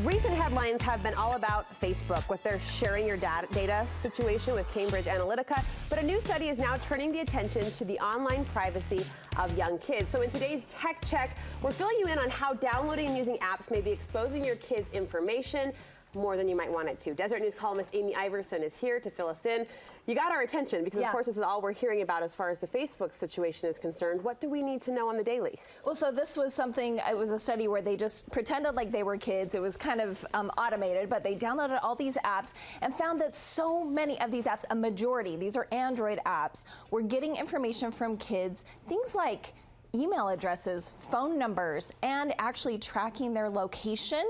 Recent headlines have been all about Facebook with their sharing your data situation with Cambridge Analytica, but a new study is now turning the attention to the online privacy of young kids. So in today's Tech Check, we're filling you in on how downloading and using apps may be exposing your kids' information more than you might want it to. Deseret News columnist Amy Iverson is here to fill us in. You got our attention because, of course, this is all we're hearing about as far as the Facebook situation is concerned. What do we need to know on the daily? Well, so this was something, it was a study where they just pretended like they were kids. It was kind of automated, but they downloaded all these apps and found that so many of these apps, a majority, these are Android apps, were getting information from kids, things like email addresses, phone numbers, and actually tracking their location.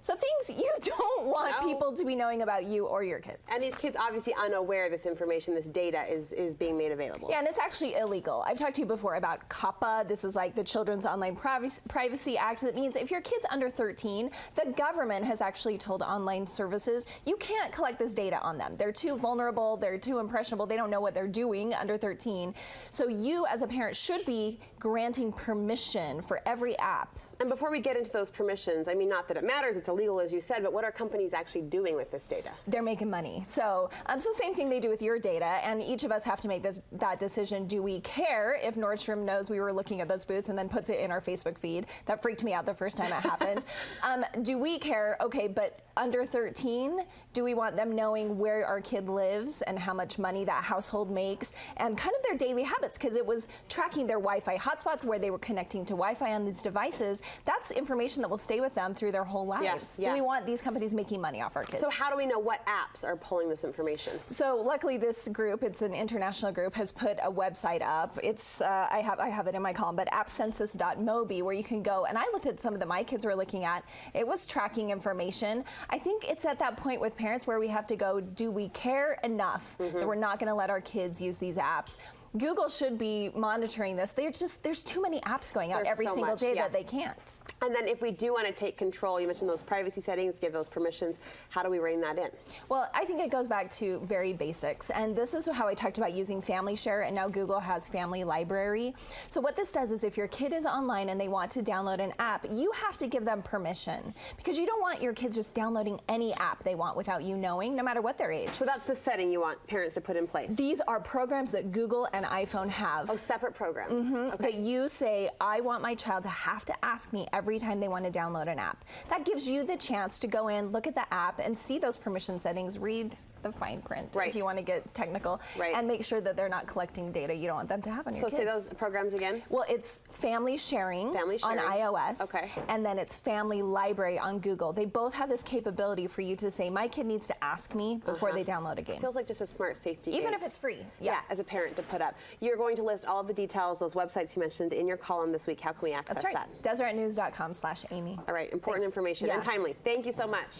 So things you don't want people to be knowing about you or your kids. And these kids obviously unaware this information, this data is being made available. Yeah, and it's actually illegal. I've talked to you before about COPPA. This is like the Children's Online Privacy Act. That means if your kid's under 13, the government has actually told online services, you can't collect this data on them. They're too vulnerable, they're too impressionable, they don't know what they're doing under 13. So you as a parent should be granting permission for every app. And before we get into those permissions, I mean, not that it matters, it's illegal as you said, but what are companies actually doing with this data? They're making money. So it's the same thing they do with your data, and each of us have to make that decision. Do we care if Nordstrom knows we were looking at those boots and then puts it in our Facebook feed? That freaked me out the first time it happened. Do we care? Okay, but under 13, do we want them knowing where our kid lives and how much money that household makes and kind of their daily habits? Because it was tracking their Wi-Fi hotspots where they were connecting to Wi-Fi on these devices. That's information that will stay with them through their whole lives. Do we want these companies making money off our kids? So how do we know what apps are pulling this information? So luckily this group, it's an international group, has put a website up. It's, I have it in my column, but appcensus.mobi, where you can go, and I looked at some of that my kids were looking at. It was tracking information. I think it's at that point with parents where we have to go, do we care enough that we're not gonna let our kids use these apps? Google should be monitoring this. There's too many apps going out every single day that they can't. And then if we do want to take control, you mentioned those privacy settings, give those permissions, how do we rein that in? Well, I think it goes back to very basics. And this is how I talked about using Family Share, and now Google has Family Library. So what this does is if your kid is online and they want to download an app, you have to give them permission, because you don't want your kids just downloading any app they want without you knowing, no matter what their age. So that's the setting you want parents to put in place? These are programs that Google and iPhone have. Oh, separate programs. Okay. But you say, I want my child to have to ask me every time they want to download an app. That gives you the chance to go in, look at the app, and see those permission settings, read the fine print if you want to get technical, and make sure that they're not collecting data you don't want them to have on your kids. So say those programs again? Well, it's Family Sharing on iOS, and then it's Family Library on Google. They both have this capability for you to say, my kid needs to ask me before they download a game. Feels like just a smart safety Even if it's free. Yeah, as a parent to put up. You're going to list all of the details, those websites you mentioned in your column this week. How can we access that? That's right. DeseretNews.com/Amy. All right, important information and timely. Thank you so much.